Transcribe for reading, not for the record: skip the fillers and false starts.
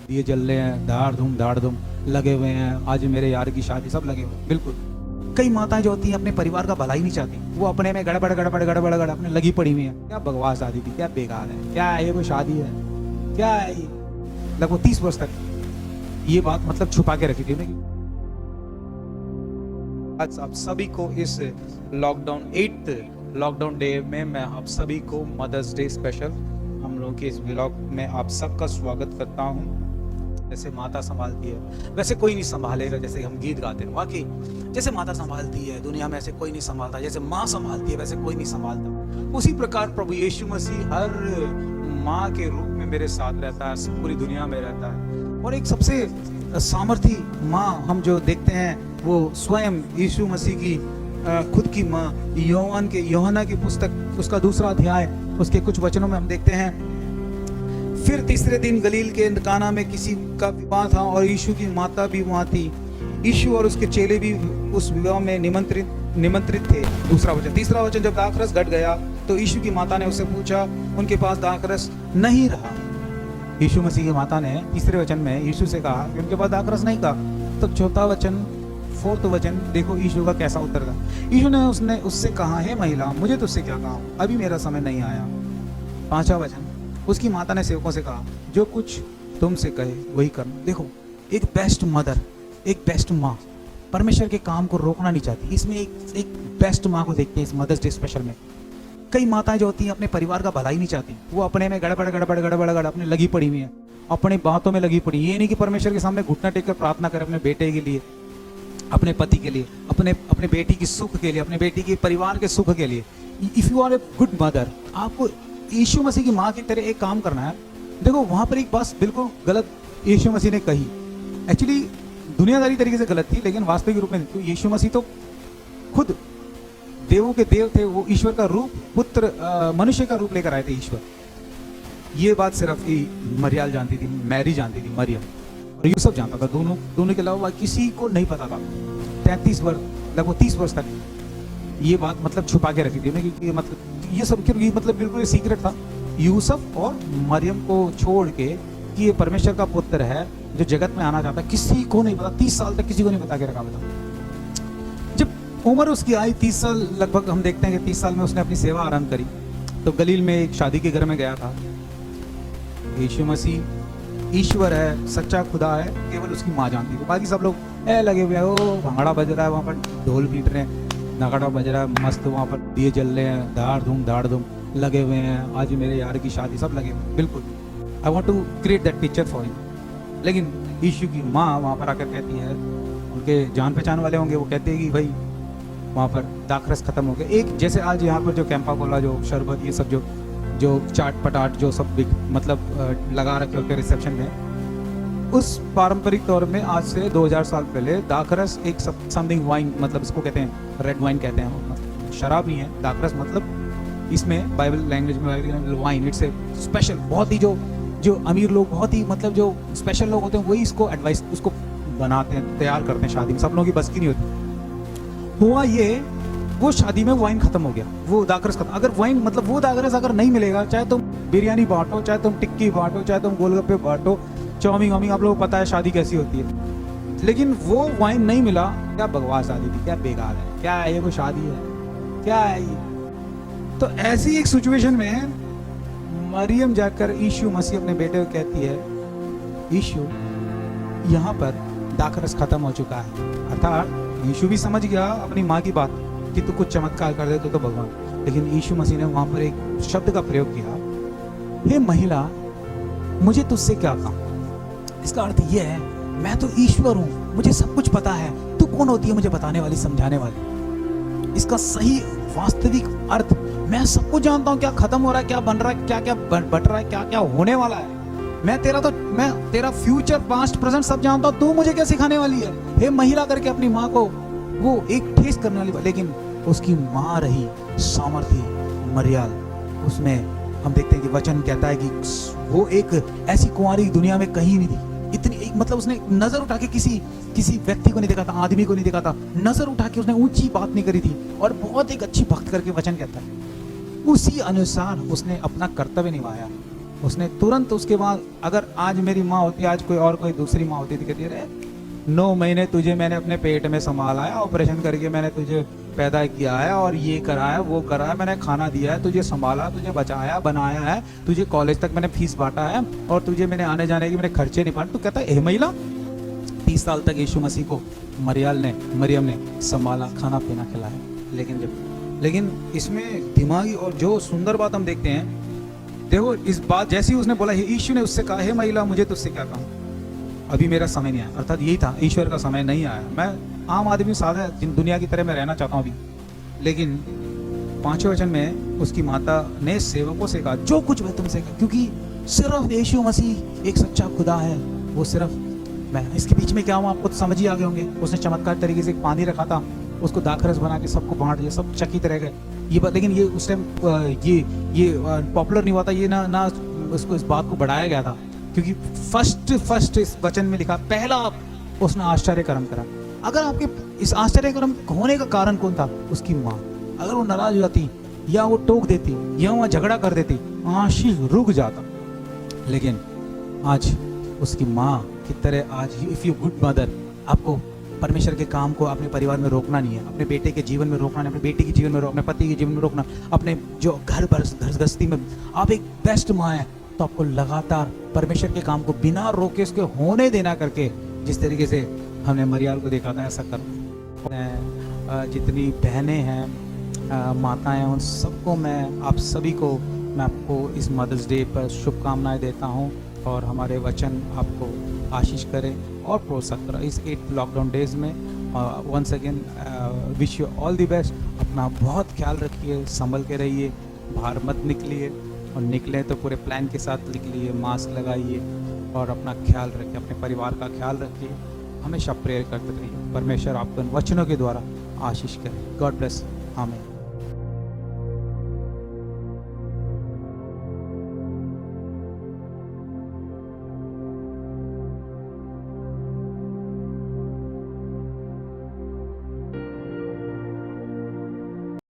दिए जल रहे हैं, धाड़ धूम लगे हुए हैं, आज मेरे यार की शादी, सब लगे हुए हैं। बिल्कुल कई माताएं जो होती हैं अपने परिवार का भला ही नहीं चाहती, वो अपने में गड़बड़ अपने लगी पड़ी हुई है। क्या बकवास शादी थी, क्या बेकार है, क्या है ये कोई शादी है, क्या है ये। लगभग 30 वर्ष तक ये बात मतलब छुपा के रखी थी ना। आज आप सभी को इस लॉकडाउन 8th लॉकडाउन डे में मैं आप सभी को मदर्स डे स्पेशल हम लोगों के इस व्लॉग में आप सबका स्वागत करता हूं। जैसे माता संभालती है वैसे कोई नहीं संभालेगा, जैसे हम गीत गाते हैं वाकई जैसे माता संभालती है दुनिया में ऐसे कोई नहीं संभालता, जैसे माँ संभालती है वैसे कोई नहीं संभालता। उसी प्रकार प्रभु यीशु मसीह हर माँ के रूप में मेरे साथ रहता है, पूरी दुनिया में रहता है। और एक सबसे सामर्थी माँ हम जो देखते हैं वो स्वयं यीशु मसीह की खुद की माँ यूहन्ना की पुस्तक उसका 2 अध्याय उसके कुछ वचनों में हम देखते हैं, फिर तीसरे दिन गलील के काना में किसी का विवाह था और यीशु की माता भी वहां थी। यीशु और उसके चेले भी उस विवाह में निमंत्रित थे। 2 वचन। 3 वचन, जब दाखरस घट गया तो यीशु की माता ने उससे पूछा, उनके पास दाखरस नहीं रहा। यीशु मसीह की माता ने 3 वचन में यीशु से कहा कि उनके पास दाखरस नहीं कहा। तो 4 वचन 4th वचन देखो यीशु का कैसा उत्तर था। यीशु ने उससे कहा, हे महिला, मुझे तुझसे क्या कहा, अभी मेरा समय नहीं आया। 5वां वचन, उसकी माता ने सेवकों से कहा, जो कुछ तुमसे कहे वही करना। देखो एक बेस्ट मदर, एक बेस्ट माँ परमेश्वर के काम को रोकना नहीं चाहती। इसमें एक बेस्ट माँ को देखते हैं इस मदर्स डे स्पेशल में। कई माताएं जो होती हैं अपने परिवार का भला ही नहीं चाहती, वो अपने में गड़बड़ अपने लगी पड़ी हुई है, अपनी बातों में लगी पड़ी। ये नहीं कि परमेश्वर के सामने घुटना टेक कर प्रार्थना करे अपने बेटे के लिए, अपने पति के लिए, अपने बेटी की सुख के लिए, अपने बेटी के परिवार के सुख के लिए। If you are a good mother, आपको यीशु मसीह की माँ की तरह एक काम करना है। देखो वहां पर एक बात बिल्कुल गलत यीशु मसीह ने कही, एक्चुअली दुनियादारी तरीके से गलत थी, लेकिन वास्तविक रूप में यीशु मसीह तो खुद देवों के देव थे, वो ईश्वर का रूप पुत्र मनुष्य का रूप लेकर आए थे ईश्वर। ये बात सिर्फ मरियम जानती थी, मैरी जानती थी, मरियम और यूसुफ जानता था। दोनों के अलावा किसी को नहीं पता था। 33 वर्ष लगभग 30 वर्ष तक ये बात मतलब छुपा के रखी थी ना, क्योंकि मतलब ये सब मतलब बिल्कुल सीक्रेट था। यूसुफ और मरियम को छोड़ के कि ये परमेश्वर का पुत्र है जो जगत में आना चाहता, किसी को नहीं पता। 30 साल तक किसी को नहीं बता के रखा था। जब उम्र उसकी आई 30 साल लगभग, हम देखते हैं कि 30 साल में उसने अपनी सेवा आरंभ करी, तो गलील में एक शादी के घर में गया था। यीशु मसीह ईश्वर है, सच्चा खुदा है, केवल उसकी माँ जानती थी। बाकी सब लोग लगे हुए हैं, ओ भांगड़ा बज रहा है, वहाँ पर ढोल पीट रहे हैं, नगाड़ा बज रहा है, मस्त वहाँ पर दिए जल रहे हैं, धाड़ धूम लगे हुए हैं, आज मेरे यार की शादी, सब लगे हुए हैं। बिल्कुल I want to create that picture for you. लेकिन यीशु की माँ वहाँ पर आकर कहती है, उनके जान पहचान वाले होंगे, वो कहते हैं कि भाई वहाँ पर दाखरस खत्म हो गया। एक जैसे आज यहाँ पर जो कैंपा कोला, जो शरबत, ये सब जो चाट पटाट जो सब मतलब लगा रखे होते रिसेप्शन में, उस पारंपरिक तौर में आज से 2000 साल पहले दाखरस एक समथिंग वाइन, मतलब इसको कहते हैं रेड वाइन कहते हैं, मतलब शराब नहीं है दाखरस, मतलब इसमें बाइबल लैंग्वेज में वाइन, इट्स ए स्पेशल। बहुत ही जो अमीर लोग, बहुत ही मतलब जो स्पेशल लोग होते हैं, वही इसको एडवाइस उसको बनाते हैं, तैयार करते हैं शादी में। सब लोगों की बस की नहीं होती। हुआ ये, वो शादी में वाइन खत्म हो गया, वो दाखरस खत्म। अगर वाइन मतलब वो दाखरस अगर नहीं मिलेगा, चाहे तुम बिरयानी बांटो, चाहे तुम टिक्की बांटो, चाहे तुम गोलगप्पे बांटो, चाउमीन वाउमीन, आप लोगों को पता है शादी कैसी होती है, लेकिन वो वाइन नहीं मिला, क्या बकवास शादी थी, क्या बेकार है, क्या है ये कोई शादी है, क्या है ये। तो ऐसी एक सिचुएशन में मरियम जाकर यीशु मसीह अपने बेटे को कहती है, यीशु यहाँ पर दाखरस खत्म हो चुका है। अर्थात यीशु भी समझ गया अपनी माँ की बात कि तू कुछ चमत्कार कर दे तो भगवान, लेकिन यीशु मसीह ने वहां पर एक शब्द का प्रयोग किया, हे महिला, मुझे तुझसे क्या कहा। इसका अर्थ यह है, मैं तो ईश्वर हूं, मुझे सब कुछ पता है, तू कौन होती है मुझे बताने वाली, समझाने वाली। इसका सही वास्तविक अर्थ, मैं सब कुछ जानता हूं, क्या खत्म हो रहा है, क्या बन रहा है, क्या क्या बट रहा है, क्या क्या होने वाला है। मैं तेरा फ्यूचर पास्ट प्रेजेंट सब जानता हूं, तू मुझे क्या सिखाने वाली है। हे महिला करके अपनी माँ को वो एक ठेस करने वाली, लेकिन उसकी माँ रही सामर्थी मरियम। उसमें हम देखते हैं कि वचन कहता है कि वो एक ऐसी कुंवारी दुनिया में कहीं नहीं थी, इतनी एक मतलब उसने नजर उठा के किसी व्यक्ति को नहीं देखा था, आदमी को नहीं देखा था, नजर उठा के उसने ऊंची बात नहीं करी थी, और बहुत एक अच्छी भक्त करके वचन कहता है। उसी अनुसार उसने अपना कर्तव्य निभाया, उसने तुरंत उसके बाद, अगर आज मेरी माँ होती, आज कोई और कोई दूसरी माँ होती तो कहती है 9 महीने तुझे मैंने अपने पेट में संभाला है, ऑपरेशन करके मैंने तुझे पैदा किया है और ये कराया वो कराया, मैंने खाना दिया है, तुझे संभाला, तुझे बचाया बनाया है, तुझे कॉलेज तक मैंने फीस बांटा है और तुझे मैंने आने जाने के मेरे खर्चे नहीं बांटे। तो कहता है महिला 30 साल तक यीशु मसीह को मरियम ने संभाला, खाना पीना खिलाया। लेकिन इसमें दिमागी और जो सुंदर बात हम देखते हैं, देखो इस बात जैसे ही उसने बोला, यीशु ने उससे कहा, हे महिला मुझे तुझसे क्या कहूँ, अभी मेरा समय नहीं आया। अर्थात यही था, ईश्वर का समय नहीं आया। मैं आम आदमी सादा दुनिया की तरह मैं रहना चाहता हूँ अभी। लेकिन 5वें वचन में उसकी माता ने सेवकों से कहा, जो कुछ मैं तुमसे कहा, क्योंकि सिर्फ यीशु मसीह एक सच्चा खुदा है, वो सिर्फ मैं। इसके बीच में क्या हुआ आपको तो समझ ही आ गए होंगे। उसने चमत्कार तरीके से एक पानी रखा था, उसको दाखरस बना के सबको बांट दिया, सब चकित रह गए। ये बात, लेकिन ये उस टाइम ये पॉपुलर नहीं हुआ था, ये ना उसको इस बात को बढ़ाया गया था, क्योंकि फर्स्ट इस वचन में लिखा, पहला उसने आश्चर्य कर्म करा। अगर आपके इस आश्चर्य कर्म होने का कारण कौन था? उसकी माँ। अगर वो नाराज हो जाती या वो टोक देती या वो झगड़ा कर देती, आशीष रुक जाता। लेकिन आज उसकी माँ की तरह, आज इफ यू गुड मदर, आपको परमेश्वर के काम को अपने परिवार में रोकना नहीं है, अपने बेटे के जीवन में रोकना नहीं, अपने बेटे के जीवन में रोकना, अपने पति के जीवन में रोकना, अपने जो घर गृहस्थी में आप एक बेस्ट माँ है, तो आपको लगातार परमेश्वर के काम को बिना रोके उसके होने देना करके, जिस तरीके से हमने मरियम को देखा था, ऐसा करना। जितनी बहनें हैं, माताएं हैं, उन सबको मैं आपको इस मदर्स डे पर शुभकामनाएं देता हूं, और हमारे वचन आपको आशीष करें और प्रोत्साहित करें इस 8 लॉकडाउन डेज में। Once again wish you all the best. अपना बहुत ख्याल रखिए, संभल के रहिए, बाहर मत निकलिए, और निकले तो पूरे प्लान के साथ निकलिए, मास्क लगाइए और अपना ख्याल रखिए, अपने परिवार का ख्याल रखिए। हमेशा प्रेयर करते रहिए, परमेश्वर आपको इन वचनों के द्वारा आशीष करे। God bless. आमीन।